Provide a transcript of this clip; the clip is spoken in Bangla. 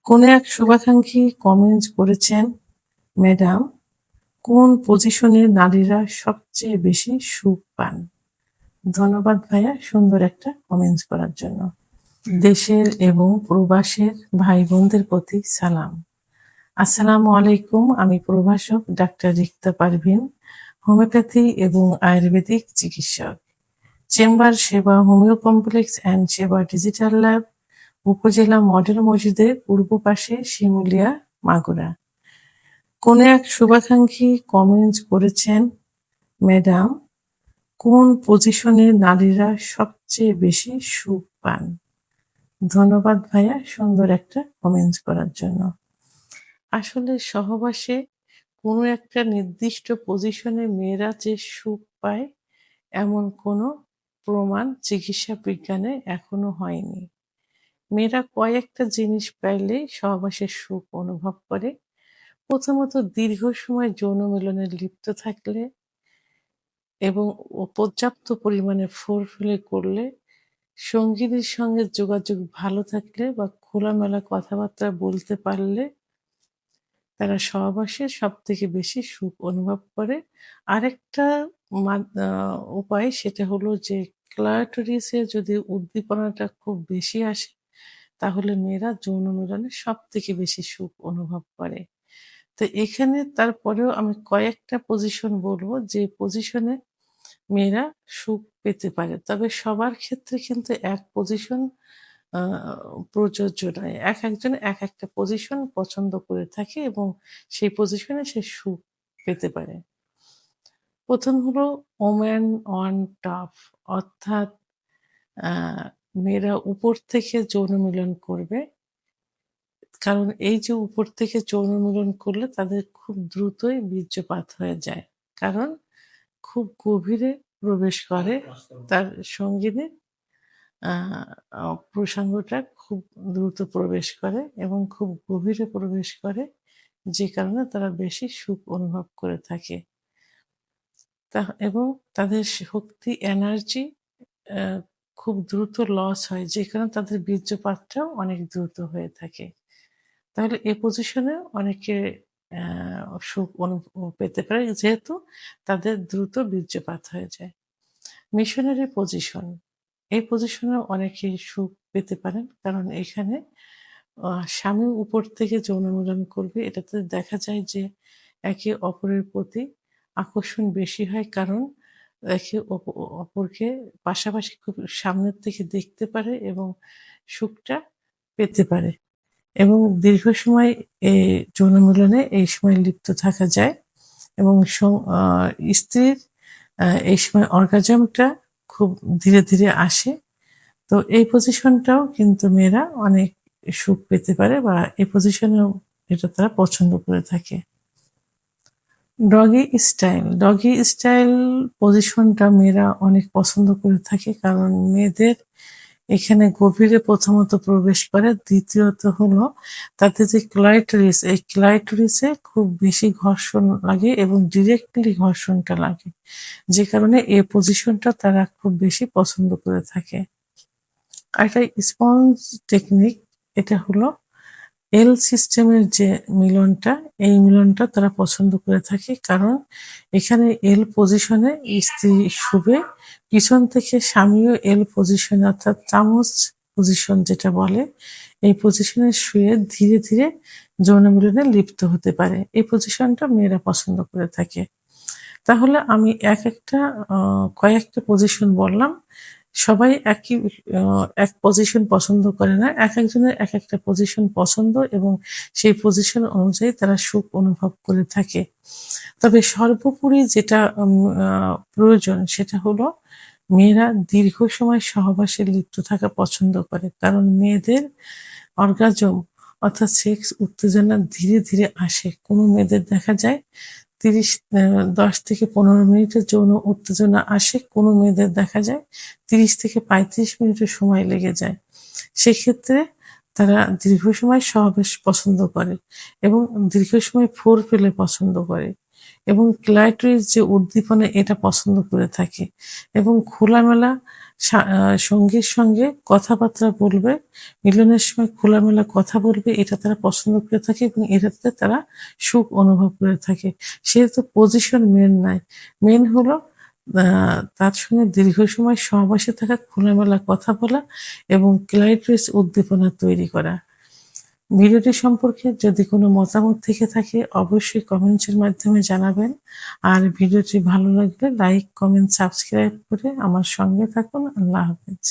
কোনো এক শুভাকাঙ্ক্ষী কমেন্ট করেছেন, ম্যাডাম, কোন পজিশনে নারীরা সবচেয়ে বেশি সুখ পান? ধন্যবাদ ভাইয়া সুন্দর একটা কমেন্টস করার জন্য। দেশের এবং প্রবাসের ভাই বোনদের প্রতি সালাম। আসসালামু আলাইকুম। আমি প্রভাষক ডাক্তার রিক্তা পারভীন, হোমিওপ্যাথি এবং আয়ুর্বেদিক চিকিৎসক। চেম্বার সেবা হোমিও কমপ্লেক্স অ্যান্ড সেবা ডিজিটাল ল্যাব, উপজেলা মডেল মসজিদের পূর্ব পাশে, শিমুলিয়া, মাগুরা। কোনো এক শুভাকাঙ্ক্ষী কমেন্ট করেছেন, ম্যাডাম, কোন পজিশনে নারীরা সবচেয়ে বেশি সুখ পান? ধন্যবাদ ভাইয়া সুন্দর একটা কমেন্ট করার জন্য। আসলে সহবাসে কোনো একটা নির্দিষ্ট পজিশনে মেয়েরা যে সুখ পায় এমন কোনো প্রমাণ চিকিৎসা বিজ্ঞানে এখনো হয়নি। মেয়েরা কয়েকটা জিনিস পাইলেই সহবাসের সুখ অনুভব করে। প্রথমত দীর্ঘ সময় যৌন মিলনে লিপ্ত থাকলে এবং পর্যাপ্ত পরিমাণে ফোরপ্লে করলে, সঙ্গিনীর সঙ্গে যোগাযোগ ভালো থাকলে বা খোলামেলা কথাবার্তা বলতে পারলে তারা সহবাসে সবথেকে বেশি সুখ অনুভব করে। আরেকটা উপায় সেটা হলো যে ক্লাইটোরিসে যদি উদ্দীপনাটা খুব বেশি আসে তাহলে মেয়েরা যৌন মিলনে সবথেকে বেশি সুখ অনুভব করে। তো এখানে তারপরেও আমি কয়েকটা পজিশন বলবো যে পজিশনে মেয়েরা সুখ পেতে পারে। তবে সবার ক্ষেত্রে কিন্তু এক পজিশন আ প্রযোজ্য নয়। একেকজন একেকটা পজিশন পছন্দ করে থাকে এবং সেই পজিশনে সে সুখ পেতে পারে। ১ম হলো ওম্যান অন টপ, অর্থাৎ আ মেয়েরা উপর থেকে যৌন মিলন করবে। কারণ এই যে উপর থেকে যৌন মিলন করলে তাদের খুব দ্রুতই বীর্যপাত হয়ে যায়। কারণ খুব গভীরে প্রবেশ করে তার সঙ্গিনী, আ অ প্রসঙ্গটা খুব দ্রুত প্রবেশ করে এবং খুব গভীরে প্রবেশ করে, যে কারণে তারা বেশি সুখ অনুভব করে থাকে। এবং তাদের শক্তি, এনার্জি অ্যা খুব দ্রুত লস হয়, যে কারণে তাদের বীর্যপাতটাও অনেক দ্রুত হয়ে থাকে। তাহলে এ পজিশনে অনেকে সুখ পেতে পারে যেহেতু তাদের দ্রুত বীর্যপাত হয়ে যায়। মিশনারি পজিশন, এই পজিশনে অনেকেই সুখ পেতে পারেন। কারণ এখানে স্বামী উপর থেকে যৌন মিলন করবে। এটাতে দেখা যায় যে একে অপরের প্রতি আকর্ষণ বেশি হয়। কারণ একে অপরকে পাশাপাশি খুব সামনের থেকে দেখতে পারে এবং সুখটা পেতে পারে। এবং দীর্ঘ সময় এ যৌন মিলনে এই সময় লিপ্ত থাকা যায় এবং স্ত্রীর এই সময় অর্গাজমটা খুব ধীরে, ধীরে আসে। তো এই পজিশনটাও কিন্তু মেয়েরা অনেক সুখ পেতে পারে বা এই পজিশনেও এটা তারা পছন্দ করে থাকে। ডগি স্টাইল পজিশনটা মেয়েরা অনেক পছন্দ করে থাকে। কারণ মেয়েদের এখানে গভীরে প্রথমত প্রবেশ করে। দ্বিতীয়ত হলো তাদের যে ক্লাইটোরিস, এই ক্লাইটোরিসে খুব বেশি ঘর্ষণ লাগে এবং ডিরেক্টলি ঘর্ষণটা লাগে। যে কারণে এই পজিশনটা তারা খুব বেশি পছন্দ করে থাকে। আরেকটা স্পঞ্জ টেকনিক, এটা হলো এল সিস্টেমের যে মিলনটা, এই মিলনটা তারা পছন্দ করে থাকে। কারণ এখানে এল পজিশনে স্ত্রী শুবে, পিছন থেকে স্বামীও এল পজিশনে অর্থাৎ চামচ পজিশন যেটা বলে, এই পজিশনে শুয়ে ধীরে, ধীরে যৌন মিলনে লিপ্ত হতে পারে। এই পজিশনটা মেয়েরা পছন্দ করে থাকে। তাহলে আমি একেকটা আ কয়েকটা পজিশন বললাম। সবাই আ এক পজিশন পছন্দ করে না। একেকজনের একেকটা পজিশন পছন্দ এবং সেই পজিশন অনুযায়ী তারা সুখ অনুভব করে থাকে। তবে সর্বোপরি যেটা আ প্রয়োজন সেটা হলো মেয়েরা দীর্ঘ সময় সহবাসে লিপ্ত থাকা পছন্দ করে। কারণ মেয়েদের অর্গাজম অর্থাৎ সেক্স উত্তেজনা ধীরে, ধীরে আসে। কোনো মেয়েদের দেখা যায় ৩০ ১০ থেকে ১৫ মিনিটের যৌন উত্তেজনা আসে। কোনো মেয়েদের দেখা যায় ৩০ থেকে ৩৫ মিনিটের সময় লেগে যায়। সেক্ষেত্রে তারা দীর্ঘ সময় সহবাস পছন্দ করে এবং দীর্ঘ সময় ফোরপ্লে পছন্দ করে। এবং ক্লাইটোরিস যে উদ্দীপনা এটা পছন্দ করে থাকে এবং খোলামেলা সঙ্গীর সঙ্গে কথাবার্তা বলবে, মিলনের সময় খোলামেলা কথা বলবে, এটা তারা পছন্দ করে থাকে এবং এটাতে তারা সুখ অনুভব করে থাকে। সেহেতু পজিশন মেন নাই। মেন হলো তার সঙ্গে দীর্ঘ সময় সহবাসে থাকা, খোলামেলা কথা বলা এবং ক্লাইটোরিস উদ্দীপনা তৈরি করা। ভিডিওটি সম্পর্কে যদি কোনো মতামত থেকে থাকে অবশ্যই কমেন্টসের মাধ্যমে জানাবেন। আর ভিডিওটি ভালো লাগলে লাইক, কমেন্ট, সাবস্ক্রাইব করে আমার সঙ্গে থাকুন। আল্লাহ হাফেজ।